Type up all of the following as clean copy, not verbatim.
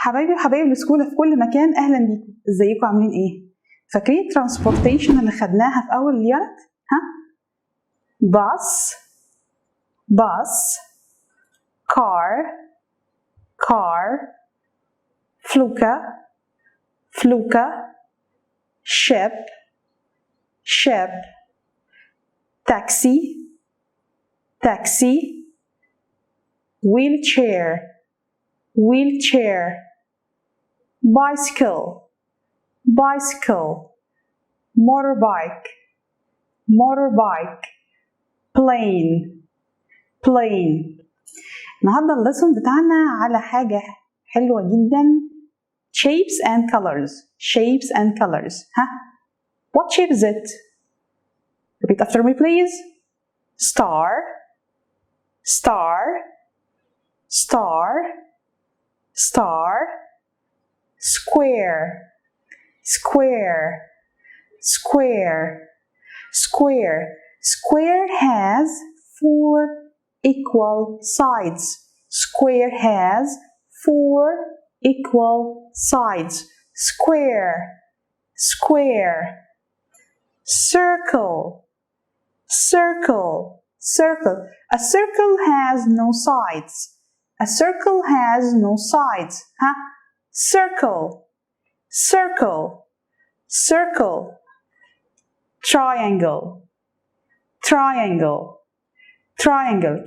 حبايبي وحبايب الاسكوله في كل مكان، اهلا بيكم. ازيكم عاملين ايه؟ فاكرين ترانسبورتيشن اللي خدناها في اول اليونت؟ ها؟ باص كار فلوكة شيب taxi wheelchair bicycle motorbike plane. النهارده الليسون بتاعنا على حاجة حلوة جدا، shapes and colors. ها؟ What shape is it? Repeat after me please. Star square has 4 equal sides. Square has 4 equal sides. Square. Circle. A circle has no sides. Huh? Circle.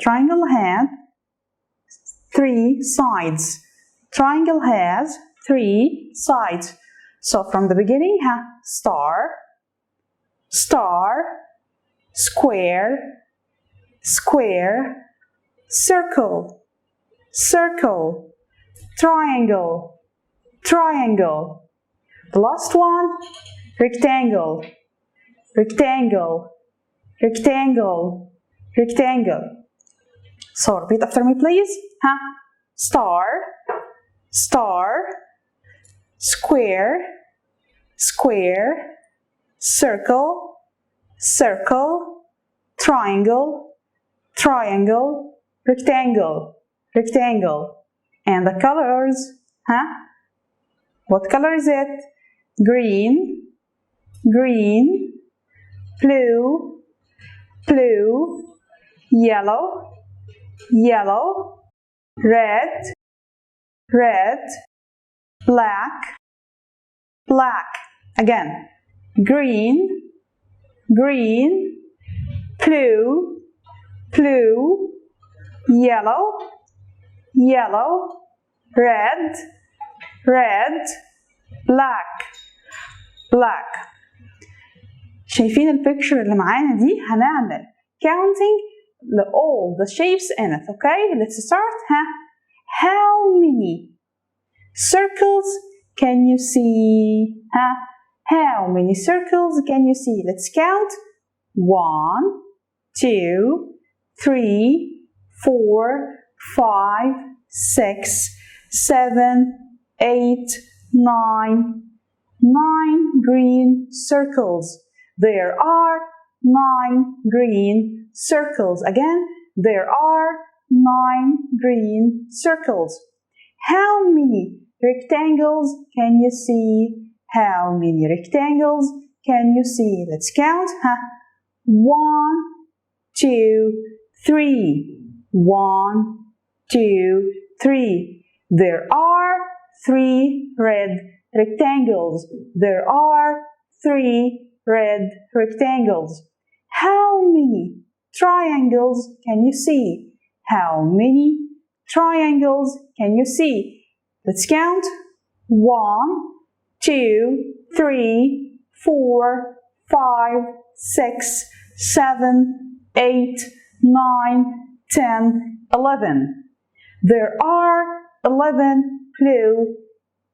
Triangle has 3 sides. So from the beginning, huh? Star, square, circle, triangle. The last one, rectangle. So repeat after me please. Huh? Star, square, circle, triangle, rectangle. And the colors, huh? What color is it? Green, blue, yellow, red, black. Again, green, blue, yellow, red, black. شايفين البيكتشر اللي معانا دي؟ هنعمل counting all the shapes in it. Okay, let's start. How many circles can you see? How many circles can you see? Let's count. 1, 2, 3, 4, 5, 6, 7, 8, 9. 9 green circles. There are 9 green circles. Again, there are 9 green circles. How many rectangles can you see? How many rectangles can you see? Let's count. 1, 2, 3. 1, 2, 3. There are 3 red rectangles. There are 3 red rectangles. How many triangles can you see? How many triangles can you see? Let's count. 1, 2, 3, 4, 5, 6, 7, 8, 9, 10, 11. There are 11 blue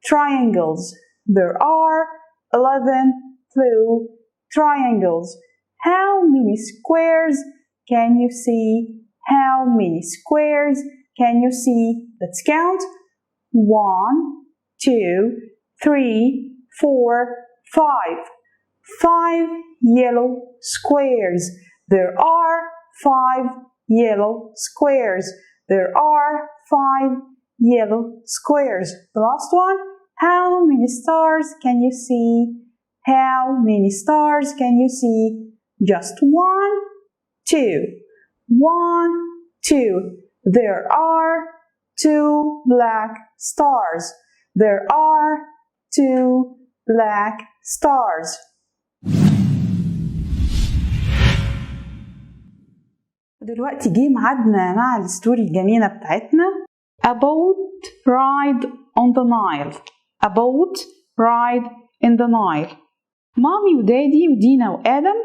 triangles. There are 11 blue triangles. How many squares can you see? How many squares can you see? Let's count. 1, 2, 3, 4, 5. 5 yellow squares. There are 5 yellow squares. There are 5 yellow squares. The last one, how many stars can you see? How many stars can you see? Just one, two. One, two. There are two black stars. There are two black stars. دلوقتي جه ميعادنا مع الستوري الجميلة بتاعتنا. A boat ride on the Nile. A boat ride in the Nile. مامي ودادي ودينا وآدم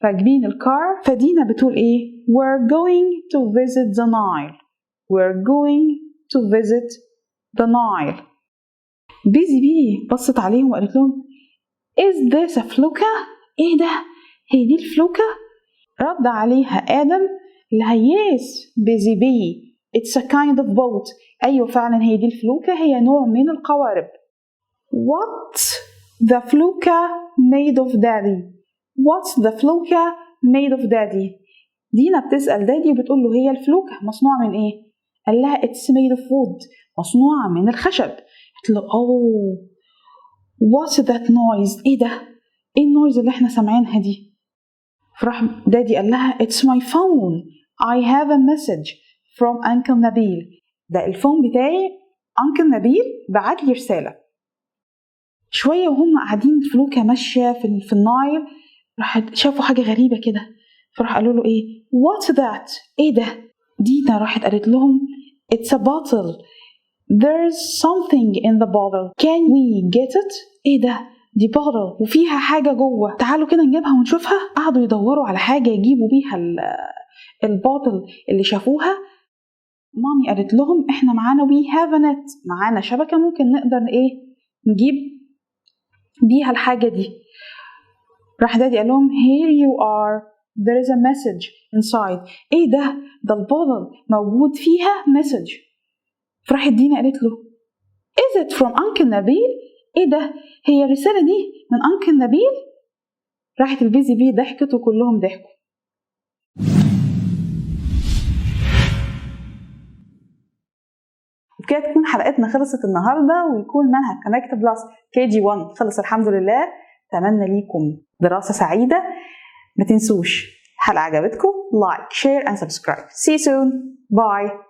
راكبين الكار، فدينا بتقول ايه؟ We're going to visit the Nile. We're going to visit the Nile. بيزي بي بصت عليهم وقالت لهم Is this a fluke? ايه ده؟ هي دي الفلوكة؟ رد عليها آدم لها Yes بيزي بي It's a kind of boat. أيوة فعلا هي دي الفلوكة، هي نوع من القوارب. What the fluke made of daddy? What's the fluke made of daddy? دينا بتسأل دادي وبتقول له هي الفلوكة مصنوعة من ايه؟ قال لها It's made of wood. مصنوعة من الخشب. قلت له Oh what's that noise? ايه ده؟ ايه النويز اللي احنا سامعينها دي؟ فراح دادي قال لها It's my phone. I have a message from Uncle نبيل. ده الفون بتاعي، Uncle نبيل بعت لي رسالة. شوية وهم قاعدين الفلوكة ماشية في النايل، راح شافوا حاجة غريبة كده، فراح قالوا له ايه What's that؟ ايه ده؟ دينا راحت قالت لهم It's a bottle. There's something in the bottle. Can we get it؟ ايه ده؟ دي bottle وفيها حاجة جوه، تعالوا كده نجيبها ونشوفها. قعدوا يدوروا على حاجة يجيبوا بيها الباطل اللي شافوها. مامي قالت لهم احنا معانا we have a net. معانا شبكة ممكن نقدر ايه نجيب بيها الحاجة دي. راح دادي قال لهم here you are. There is a message inside. ايه ده؟ ده الباطل موجود فيها message. فراحت دينا قالت له Is it from Uncle نبيل؟ ايه ده؟ هي الرسالة دي من Uncle نبيل؟ راحت البيزي بي ضحكت وكلهم ضحكوا. وبكده تكون حلقتنا خلصت النهارده، ويكون منهج كونكت بلس KG1 خلص الحمد لله. اتمنى ليكم دراسة سعيدة. ما تنسوش الحلقة عجبتكم لايك شير and subscribe. See you soon. Bye.